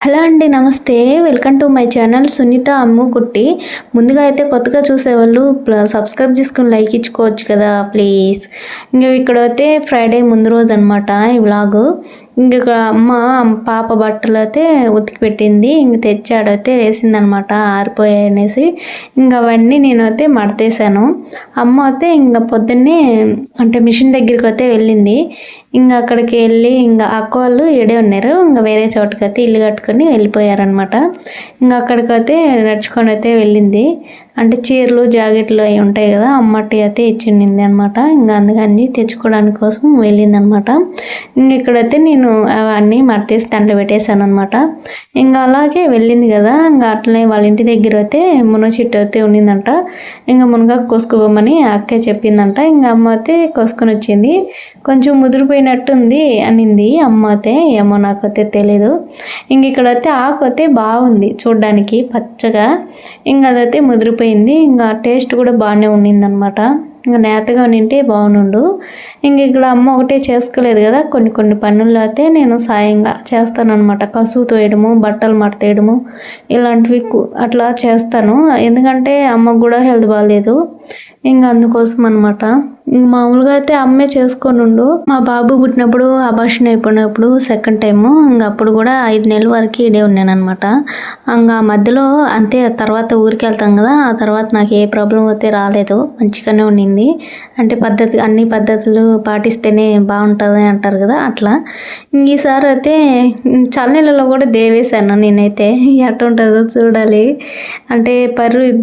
Hello అండి. నమస్తే. Welcome to my channel Sunitha Ammu Kutti. ముందుగా అయితే కొత్తగా చూసేవాళ్ళు సబ్స్క్రైబ్ చేసుకొని లైక్ ఇచ్చుకోవచ్చు కదా ప్లీజ్. ఇక్కడైతే ఫ్రైడే ముందు రోజు అనమాట ఈ వ్లాగు. ఇక్కడ అమ్మ పాప బట్టలు అయితే ఉతికి పెట్టింది. తెచ్చాడైతే వేసిందనమాట ఆరిపోయాయి అనేసి. అవన్నీ నేనైతే మడతేసాను. అమ్మ అయితే పొద్దున్నే అంటే మిషన్ దగ్గరికి అయితే వెళ్ళింది. అక్కడికి వెళ్ళి అక్క వాళ్ళు ఈడే ఉన్నారు. వేరే చోటుకైతే ఇల్లు కట్టుకొని వెళ్ళిపోయారనమాట. అక్కడికైతే నడుచుకొని అయితే వెళ్ళింది. అంటే చీరలు జాకెట్లు అవి ఉంటాయి కదా, అమ్మటి అయితే ఇచ్చిండింది అనమాట. అందుకని తెచ్చుకోవడానికి కోసం వెళ్ళిందనమాట. ఇక్కడైతే నేను అవన్నీ మడతేసి దాంట్లో పెట్టేశాను అనమాట. అలాగే వెళ్ళింది కదా. అట్లనే వాళ్ళ ఇంటి దగ్గర అయితే మునగ చెట్టు అయితే ఉండిందంట. మునగ కోసుకోమని అక్కే చెప్పిందంట. అమ్మ అయితే కోసుకొని వచ్చింది. కొంచెం ముదిరిపోయినట్టుంది అనింది అమ్మ అయితే. ఏమో నాకైతే తెలీదు. ఇక్కడైతే ఆకు అయితే బాగుంది చూడ్డానికి పచ్చగా. అదైతే ముదిరిపోయింది. టేస్ట్ కూడా బాగానే ఉండింది అనమాట. నేతగా నింటే బాగుండు. ఇక్కడ అమ్మ ఒకటే చేసుకోలేదు కదా, కొన్ని పనుల్లో అయితే నేను సాయంగా చేస్తానన్నమాట. కసువు తోయడము, బట్టలు మడతేయడము ఇలాంటివి అట్లా చేస్తాను. ఎందుకంటే అమ్మకు కూడా హెల్త్ బాగాలేదు. అందుకోసం అనమాట. మామూలుగా అయితే అమ్మే చేసుకొని ఉండు. మా బాబు పుట్టినప్పుడు అబార్షన్ అయిపోయినప్పుడు సెకండ్ టైము అప్పుడు కూడా 5 నెలల వరకు ఇడే ఉన్నాను అనమాట. మధ్యలో అంతే. తర్వాత ఊరికి వెళ్తాం కదా, ఆ తర్వాత నాకు ఏ ప్రాబ్లం అయితే రాలేదు, మంచిగానే ఉండింది. అంటే అన్ని పద్ధతులు పాటిస్తేనే బాగుంటుంది అంటారు కదా, అట్లా. ఈసారి అయితే చల్లనీళ్ళలో కూడా దేవేశాను నేనైతే. ఎట్లా ఉంటుందో చూడాలి. అంటే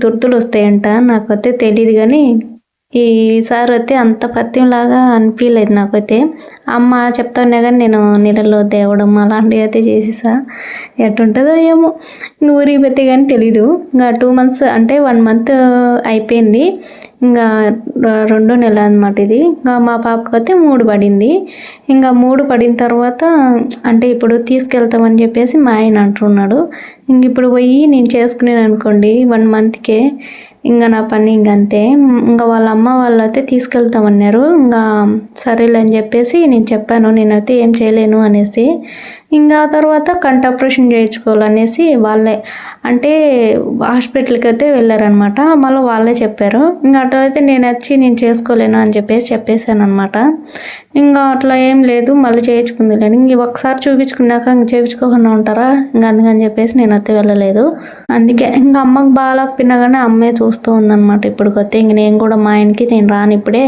దుర్తులు వస్తాయంట, నాకైతే తెలియదు. కానీ ఈసారి అయితే అంత పత్యంలాగా అనిపించలేదు నాకైతే. అమ్మ చెప్తానే కానీ నేను నీళ్ళలో తేవడం అలాంటివి అయితే చేసేసా. ఎట్టుంటుందో ఏమో. ఊరికి పోతే కానీ తెలీదు. 2 months అంటే 1 month అయిపోయింది. రెండో నెల అనమాట ఇది. మా పాపకు అయితే 3 పడింది. 3 పడిన తర్వాత అంటే ఇప్పుడు తీసుకెళ్తామని చెప్పేసి మా ఆయన అంటున్నాడు. ఇప్పుడు పోయి నేను చేసుకునేది అనుకోండి 1 monthకే నా పని అంతే. వాళ్ళ అమ్మ వాళ్ళు అయితే తీసుకెళ్తామన్నారు. సరేలే అని చెప్పేసి నేను చెప్పాను, నేనైతే ఏం చేయలేను అనేసి. ఆ తర్వాత కంటి ఆపరేషన్ చేయించుకోవాలనేసి వాళ్ళే అంటే హాస్పిటల్కి అయితే వెళ్ళారనమాట. మళ్ళీ వాళ్ళే చెప్పారు. అట్లయితే నేను చేసుకోలేను అని చెప్పేసాను అనమాట. అట్లా ఏం లేదు, మళ్ళీ చేయించుకుందిలేండి. ఒకసారి చూపించుకున్నాక చేయించుకోకుండా ఉంటారా, అందుకని చెప్పేసి నేనైతే వెళ్ళలేదు. అందుకే అమ్మకి బాగాలేకపోయినా కానీ అమ్మే చూస్తూ ఉందన్నమాట. ఇప్పటికొస్తే నేను కూడా మా ఆయనకి నేను రాను ఇప్పుడే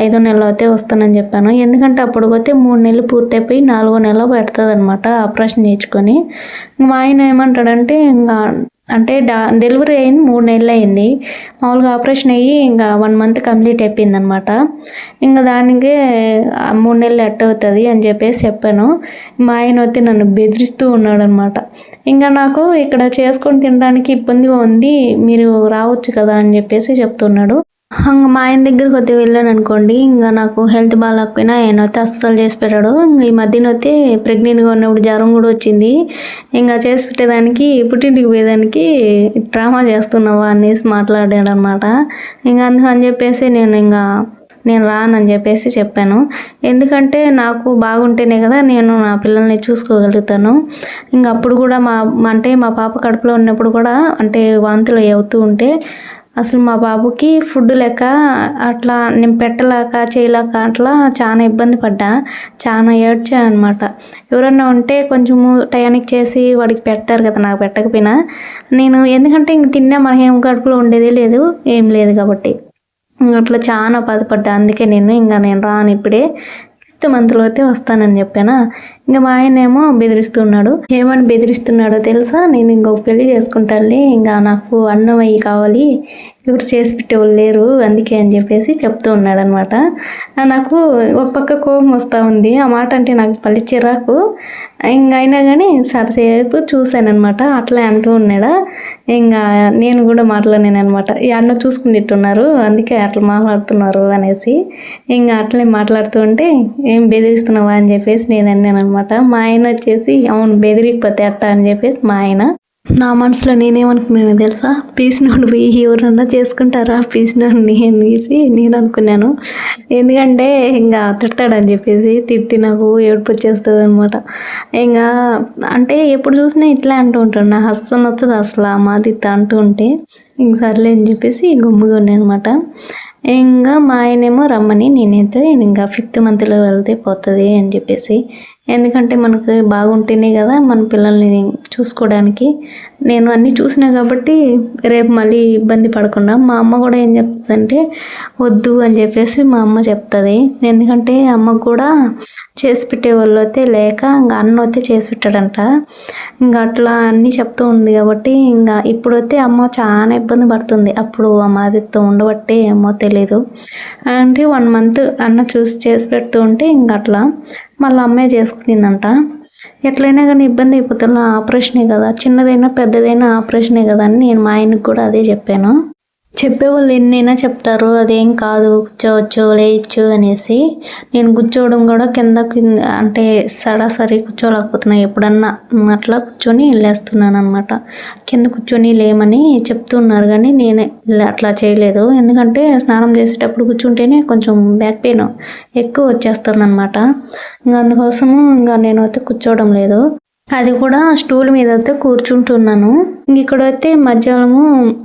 5వ నెలలో అయితే వస్తానని చెప్పాను. ఎందుకంటే అప్పటికొస్తే 3 నెలలు పూర్తయిపోయి 4వ నెలలో పెడుతుంది అనమాట ఆపరేషన్ చేయించుకొని. మా ఆయన ఏమంటాడంటే అంటే డెలివరీ అయింది 3 నెలలు అయింది. మామూలుగా ఆపరేషన్ అయ్యి 1 month కంప్లీట్ అయిపోయింది అనమాట. దానికే 3 నెలలు అవుతుంది అని చెప్పేసి చెప్పాను. మా ఆయన అయితే నన్ను బెదిరిస్తూ ఉన్నాడు అనమాట. నాకు ఇక్కడ చేసుకొని తినడానికి ఇబ్బందిగా ఉంది, మీరు రావచ్చు కదా అని చెప్పేసి చెప్తున్నాడు. మా ఆయన దగ్గరికి వస్తే వెళ్ళాను అనుకోండి, నాకు హెల్త్ బాగాలేకపోయినా ఆయన అయితే అస్సలు చేసి పెట్టాడు. ఈ మధ్యన అయితే ప్రెగ్నెంట్గా ఉన్నప్పుడు జ్వరం కూడా వచ్చింది. చేసి పెట్టేదానికి పుట్టింటికి పోయేదానికి డ్రామా చేస్తున్నావా అనేసి మాట్లాడాడు అనమాట. అందుకని చెప్పేసి నేను రానని చెప్పేసి చెప్పాను. ఎందుకంటే నాకు బాగుంటేనే కదా నేను నా పిల్లల్ని చూసుకోగలుగుతాను. అప్పుడు కూడా మా పాప కడుపులో ఉన్నప్పుడు కూడా అంటే వాంతులు అవుతూ ఉంటే అసలు మా బాబుకి ఫుడ్ లేక అట్లా నేను పెట్టలేక చేయలేక అట్లా చాలా ఇబ్బంది పడ్డా, చాలా ఏడ్చాను అనమాట. ఎవరన్నా ఉంటే కొంచెము టయానికి చేసి వాడికి పెడతారు కదా, నాకు పెట్టకపోయినా. నేను ఎందుకంటే తిన్నా మన ఏం కడుపులో ఉండేది లేదు, ఏం లేదు కాబట్టి అట్లా చాలా బాధపడ్డా. అందుకే నేను రాను ఇప్పుడే 5th monthలో అయితే వస్తానని చెప్పానా. మా ఆయన ఏమో బెదిరిస్తున్నాడు. ఏమని బెదిరిస్తున్నాడో తెలుసా? నేను ఇంకొక పెళ్లి చేసుకుంటానులే, నాకు అన్నం అయ్యి కావాలి, ఎవరు చేసి పెట్టేవాళ్ళు లేరు, అందుకే అని చెప్పేసి చెప్తూ ఉన్నాడు అనమాట. నాకు ఒక పక్క కోపం వస్తూ ఉంది. ఆ మాట అంటే నాకు పల్లి చిరాకు. అయినా కానీ సరిసేపు చూశాను అనమాట. అట్లా అంటూ ఉన్నాడా. నేను కూడా మాట్లాడాను అనమాట. ఈ అన్న చూసుకునేట్టున్నారు, అందుకే అట్లా మాట్లాడుతున్నారు అనేసి. అట్లే మాట్లాడుతూ ఉంటే ఏం బెదిరిస్తున్నావా అని చెప్పేసి నేను అన్నాను అనమాట. మా ఆయన వచ్చేసి అవును బెదిరిపోతే అట్ట అని చెప్పేసి మా ఆయన. నా మనసులో నేనేమనుకున్నాను తెలుసా, పీసినోడు పోయి ఎవరన్నా చేసుకుంటారా పీసినోడిని అనేసి నేను అనుకున్నాను. ఎందుకంటే ఇంకా తిడతాడని చెప్పేసి తిట్టి నాకు ఏడుపు వచ్చేస్తుంది అనమాట. ఇంకా అంటే ఎప్పుడు చూసినా ఇట్లా అంటూ ఉంటాడు, నాకు అస్సలు నచ్చదు అసలు ఆ మాదిత్త అంటూ ఉంటే. ఇంక సర్లే అని చెప్పేసి గమ్ముగా ఉన్నాను అనమాట. ఇంకా మా ఆయనేమో రమ్మని, నేనైతే ఇంకా 5th మంత్లో వెళ్తే పోతుంది అని చెప్పేసి, ఎందుకంటే మనకు బాగుంటేనే కదా మన పిల్లల్ని చూసుకోవడానికి. నేను అన్నీ చూసినా కాబట్టి రేపు మళ్ళీ ఇబ్బంది పడకుండా. మా అమ్మ కూడా ఏం చెప్తుందంటే వద్దు అని చెప్పేసి మా అమ్మ చెప్తుంది. ఎందుకంటే అమ్మకు కూడా చేసి పెట్టేవాళ్ళు అయితే లేక ఇంకా అన్న అయితే చేసి పెట్టాడంట. ఇంకా అట్లా అన్నీ చెప్తూ ఉంది కాబట్టి ఇంకా ఇప్పుడైతే అమ్మ చాలా ఇబ్బంది పడుతుంది. అప్పుడు మాదితో ఉండబట్టే ఏమో తెలీదు. అంటే 1 మంత్ అన్న చూసి చేసి పెడుతూ ఉంటే ఇంక అట్లా మళ్ళీ అమ్మాయి చేసుకునిందంట. ఎట్లయినా కానీ ఇబ్బంది అయిపోతుంది, ఆపరేషనే కదా, చిన్నదైనా పెద్దదైనా ఆపరేషనే కదా అని నేను మా ఆయనకు కూడా అదే చెప్పాను. చెప్పేవాళ్ళు ఎన్నైనా చెప్తారు, అదేం కాదు కూర్చోవచ్చు లేయచ్చు అనేసి. నేను కూర్చోవడం కూడా కింద అంటే సరాసరి కూర్చోలేకపోతున్నాను. ఎప్పుడన్నా అట్లా కూర్చొని వెళ్ళేస్తున్నాను అనమాట. కింద కూర్చొని లేమని చెప్తున్నారు కానీ నేనే అట్లా చేయలేదు. ఎందుకంటే స్నానం చేసేటప్పుడు కూర్చుంటేనే కొంచెం బ్యాక్ పెయిన్ ఎక్కువ వచ్చేస్తుంది అనమాట. ఇంకా అందుకోసము ఇంకా నేను అయితే కూర్చోవడం లేదు. అది కూడా స్టూల్ మీద అయితే కూర్చుంటున్నాను. ఇక్కడైతే మధ్యాహ్నము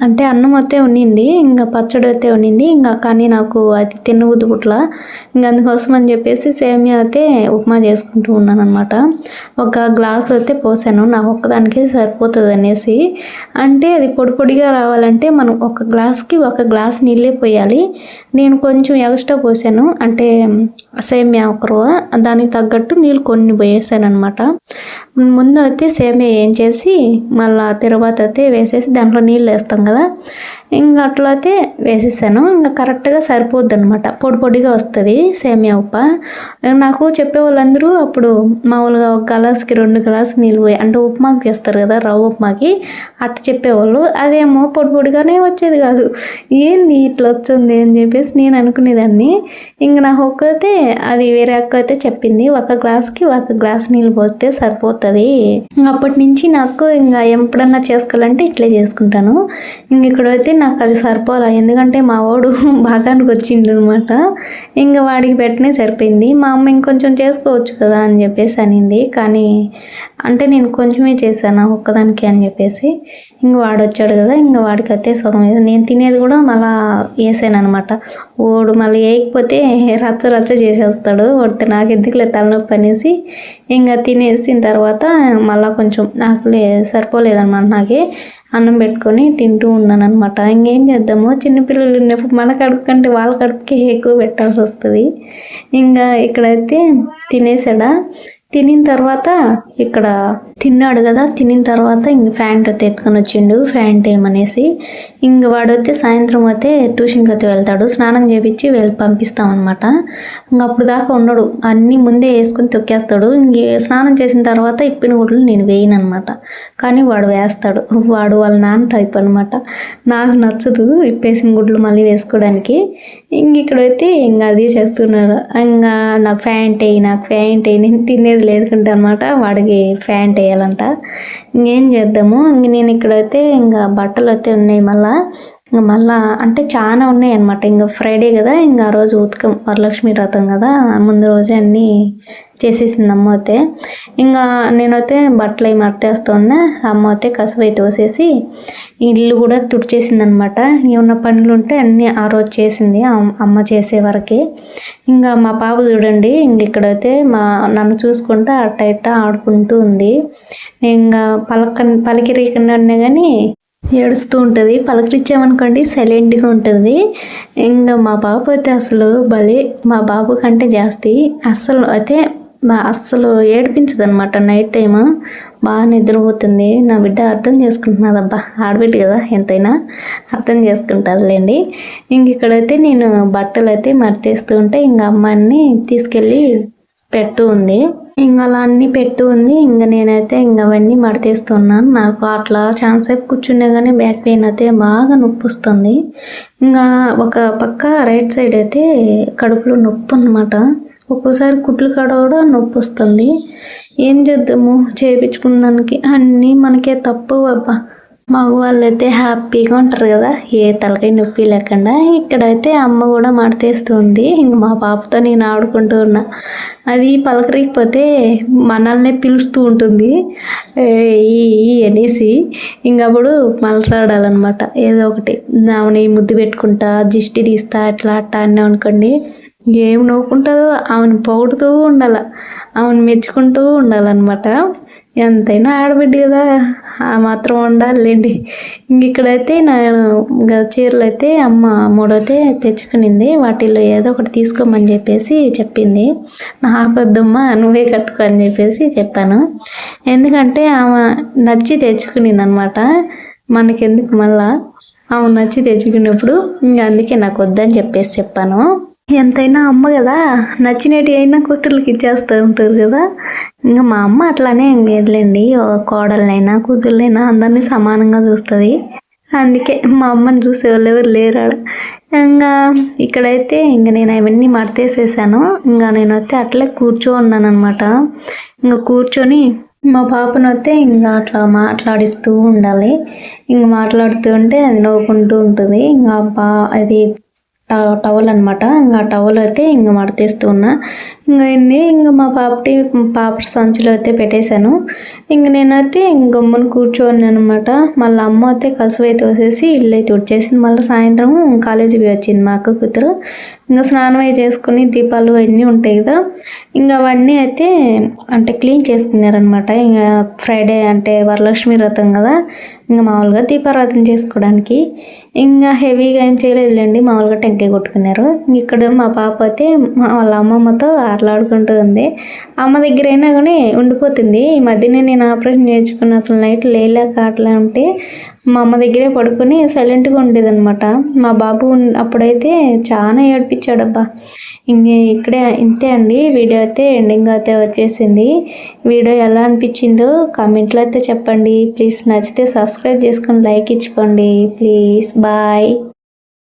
అంటే అన్నం అయితే ఉన్నింది, ఇంకా పచ్చడి అయితే ఉన్నింది, ఇంకా కానీ నాకు అది తినబుద్ధి పుట్ల. ఇంకా అందుకోసం అని చెప్పేసి సేమియా అయితే ఉప్మా చేసుకుంటూ ఉన్నాను అనమాట. ఒక గ్లాస్ అయితే పోసాను, నాకు ఒక్కదానికే సరిపోతుంది అనేసి. అంటే అది పొడి పొడిగా రావాలంటే మనం ఒక గ్లాస్కి 1 గ్లాస్ నీళ్ళే పోయాలి. నేను కొంచెం ఎక్స్ట్రా పోసాను, అంటే సేమియా ఒకరు దానికి తగ్గట్టు నీళ్ళు కొన్ని పోయేసాను అనమాట. ముందు అయితే సేమియా ఏం చేసి మళ్ళీ తర్వాత అయితే వేసేసి దాంట్లో నీళ్ళు వేస్తాం కదా, ఇంకా అట్లా అయితే వేసేసాను. ఇంకా కరెక్ట్గా సరిపోద్ది అనమాట, పొడి పొడిగా వస్తుంది సేమియా ఉప్మా. నాకు చెప్పేవాళ్ళందరూ అప్పుడు మామూలుగా 1 గ్లాస్కి 2 గ్లాసు నీళ్ళు పోయి అంటే ఉప్మాకి చేస్తారు కదా, రవ్వ ఉప్మాకి అట్లా చెప్పేవాళ్ళు. అదేమో పొడి పొడిగానే వచ్చేది కాదు. ఏంది ఇట్లా వచ్చింది అని చెప్పేసి నేను అనుకునేదాన్ని. ఇంక నాకు ఒక్కైతే అది వేరే అక్క అయితే చెప్పింది, 1 గ్లాస్కి 1 గ్లాస్ నీళ్ళు పోస్తే సరిపోతుంది. అప్పటి నుంచి నాకు ఇంకా ఎప్పుడన్నా చేసుకోవాలంటే ఇట్లే చేసుకుంటాను. ఇంక ఇక్కడైతే నాకు అది సరిపోలే, ఎందుకంటే మా వాడు భాగానికి వచ్చిండు అనమాట. ఇంకా వాడికి పెట్టనే సరిపోయింది. మా అమ్మ ఇంకొంచెం చేసుకోవచ్చు కదా అని చెప్పేసి అనింది, కానీ అంటే నేను కొంచెమే చేశాను ఒక్కదానికి అని చెప్పేసి. ఇంక వాడు వచ్చాడు కదా, ఇంకా వాడికైతే సగం నేను తినేది కూడా మళ్ళీ వేసాను అనమాట. వాడు మళ్ళీ వేయకపోతే రచ్చ రచ్చ చేసేస్తాడు, వాడితే నాకు ఎందుకులే తలనొప్పి అనేసి ఇంకా తినేసిన తర్వాత మళ్ళీ కొంచెం నాకు సరిపోలేదన్నమాట. నాకే అన్నం పెట్టుకొని తింటూ ఉన్నాను అనమాట. ఇంకేం చేద్దాము, చిన్నపిల్లలు ఉన్నప్పుడు మన కడుపు కంటే వాళ్ళ కడుపుకి ఎక్కువ పెట్టాల్సి వస్తుంది. ఇంకా ఇక్కడైతే తినేసాడా, తినిన తర్వాత ఇక్కడ తిన్నాడు కదా, తినిన తర్వాత ఇంక ఫ్యాంట్ అయితే ఎత్తుకొని వచ్చిండు, ఫ్యాంట్ ఏమనేసి. ఇంక వాడైతే సాయంత్రం అయితే ట్యూషన్కి అయితే వెళ్తాడు, స్నానం చేపించి పంపిస్తామన్నమాట. ఇంక అప్పుడు దాకా ఉండడు, అన్నీ ముందే వేసుకొని తొక్కేస్తాడు. ఇంక స్నానం చేసిన తర్వాత ఇప్పిన గుడ్లు నేను వేయను అనమాట, కానీ వాడు వేస్తాడు. వాడు వాళ్ళ నాన్న టైప్ అనమాట. నాకు నచ్చదు ఇప్పేసిన గుడ్లు మళ్ళీ వేసుకోవడానికి. ఇంక ఇక్కడైతే ఇంకా అదే చేస్తున్నారు. ఇంకా నాకు ఫ్యాంట్ వేయి నేను తినేది లేదుకుంటే అనమాట, వాడికి ఫ్యాంట్ వేయాలంట. ఇంకేం చేద్దాము. ఇంక నేను ఇక్కడైతే ఇంకా బట్టలు అయితే ఉన్నాయి మళ్ళా అంటే చాలా ఉన్నాయి అనమాట. ఇంకా ఫ్రైడే కదా, ఇంకా ఆ రోజు ఉతకం, వరలక్ష్మి వ్రతం కదా, ముందు రోజే అన్నీ చేసేసింది అమ్మ అయితే. ఇంకా నేనైతే బట్టలు అవి మడతేస్తూ ఉన్నా, అమ్మ అయితే కసువు అయితే వేసేసి ఇల్లు కూడా తుడిచేసింది అనమాట. ఏమన్నా పనులు ఉంటే అన్నీ ఆ రోజు చేసింది అమ్మ చేసే వరకే. ఇంకా మా పాప చూడండి, ఇంక ఇక్కడైతే నన్ను చూసుకుంటూ అట్ట ఇట్ట ఆడుకుంటూ ఉంది. ఇంకా పలికిరీకుండా ఉన్నా కానీ ఏడుస్తూ ఉంటుంది. పలకరించామనుకోండి సైలెంట్గా ఉంటుంది. ఇంకా మా బాబు అయితే అసలు భలే, మా బాబు కంటే జాస్తి అస్సలు ఏడిపించదు అనమాట. నైట్ టైం బాగా నిద్రపోతుంది. నా బిడ్డ అర్థం చేసుకుంటున్నదబ్బా, ఆడబిడ్డ కదా ఎంతైనా అర్థం చేసుకుంటుందిలేండి. ఇంక ఇక్కడైతే నేను బట్టలు అయితే మడతేస్తూ ఉంటే ఇంకా అమ్మాయిని తీసుకెళ్ళి పెడుతూ ఉంది. ఇంకా అలా అన్నీ పెడుతూ ఉంది. ఇంకా నేనైతే ఇంకా అవన్నీ మడతేస్తున్నాను. నాకు అట్లా ఛాన్స్ సేపు కూర్చున్నా కానీ బ్యాక్ పెయిన్ అయితే బాగా నొప్పి వస్తుంది. ఇంకా ఒక పక్క రైట్ సైడ్ అయితే కడుపులో నొప్పి అనమాట. ఒక్కోసారి కుట్లు కాడ కూడా నొప్పి వస్తుంది. ఏం చేద్దాము, చేయించుకున్న దానికి అన్నీ మనకే తప్పు అబ్బా. మగవాళ్ళు అయితే హ్యాపీగా ఉంటారు కదా, ఏ తలకాయ నొప్పి లేకుండా. ఇక్కడైతే అమ్మ కూడా మడతేస్తుంది. ఇంక మా పాపతో నేను ఆడుకుంటూ ఉన్నా. అది పలకరికపోతే మనల్నే పిలుస్తూ ఉంటుంది ఈ అనేసి. ఇంకప్పుడు మలరాడాలన్నమాట ఏదో ఒకటి. ఆమెని ముద్దు పెట్టుకుంటా, దిష్టి తీస్తా, అట్లా అన్నా అనుకోండి, ఏం నవ్వుకుంటుందో. ఆమెను పొగుడుతూ ఉండాల, ఆమెను మెచ్చుకుంటూ ఉండాలన్నమాట. ఎంతైనా ఆడబిడ్డ కదా, ఆ మాత్రం ఉండాలిలేండి. ఇంక ఇక్కడైతే నేను చీరలు అయితే అమ్మ మూడైతే తెచ్చుకునింది. వాటిల్లో ఏదో ఒకటి తీసుకోమని చెప్పేసి చెప్పింది. నాకొద్దమ్మా, నువ్వే కట్టుకో అని చెప్పేసి చెప్పాను. ఎందుకంటే ఆమె నచ్చి తెచ్చుకునింది అనమాట. మనకెందుకు మళ్ళా, ఆమె నచ్చి తెచ్చుకున్నప్పుడు ఇంకా అందుకే నాకు వద్దని చెప్పేసి చెప్పాను. ఎంతైనా అమ్మ కదా, నచ్చినవి అయినా కూతుర్లకి ఇచ్చేస్తూ ఉంటారు కదా. ఇంకా మా అమ్మ అట్లానే లేదులేండి, కోడలైనా కూతుర్లైనా అందరినీ సమానంగా చూస్తుంది. అందుకే మా అమ్మని చూసేవాళ్ళు ఎవరు లేరాడు. ఇంకా ఇక్కడైతే ఇంకా నేను అవన్నీ మడతేసేసాను. ఇంకా నేనైతే అట్లే ఉన్నాను అనమాట. ఇంకా కూర్చొని మా పాపనైతే ఇంకా అట్లా మాట్లాడిస్తూ ఉండాలి. ఇంక మాట్లాడుతూ ఉంటే అది నవ్వుకుంటూ ఉంటుంది. ఇంకా అది టవల్ అనమాట. ఇంకా టవల్ అయితే ఇంకా మడతేస్తూ ఉన్నా. ఇంకా మా పాప సంచిలో అయితే పెట్టేశాను. ఇంక నేనైతే గమ్మున కూర్చోని అనమాట. మళ్ళీ అమ్మ అయితే కసువు అయితే వచ్చేసి ఇల్లు అయితే ఉడిచేసింది. మళ్ళీ సాయంత్రం కాలేజీకి వచ్చింది మా అక్క కూతురు. ఇంకా స్నానం అయి చేసుకుని దీపాలు అన్నీ ఉంటాయి కదా, ఇంకా అవన్నీ అయితే అంటే క్లీన్ చేసుకున్నారనమాట. ఇంకా ఫ్రైడే అంటే వరలక్ష్మి వ్రతం కదా, ఇంకా మామూలుగా దీపారాధన చేసుకోవడానికి. ఇంకా హెవీగా ఏం చేయలేదులేండి, మామూలుగా టెంకాయ కొట్టుకున్నారు. ఇక్కడ మా పాప అయితే వాళ్ళ అమ్మమ్మతో ఆటలాడుకుంటూ ఉంది. అమ్మ దగ్గర అయినా కానీ ఉండిపోతుంది. ఈ మధ్యనే నేను ఆపరేషన్ నేర్చుకున్న, అసలు నైట్ లేలేక అట్లా ఉంటే మా అమ్మ దగ్గరే పడుకొని సైలెంట్గా ఉండేదన్నమాట. మా బాబు అప్పుడైతే చాలా ఏడిపించాడబ్బా. ఇక్కడే ఇంతే అండి. వీడియో అయితే ఎండింగ్ అయితే వచ్చేసింది. వీడియో ఎలా అనిపించిందో కామెంట్లో అయితే చెప్పండి ప్లీజ్. నచ్చితే సబ్స్క్రైబ్ చేసుకొని లైక్ ఇచ్చుకోండి ప్లీజ్. బాయ్.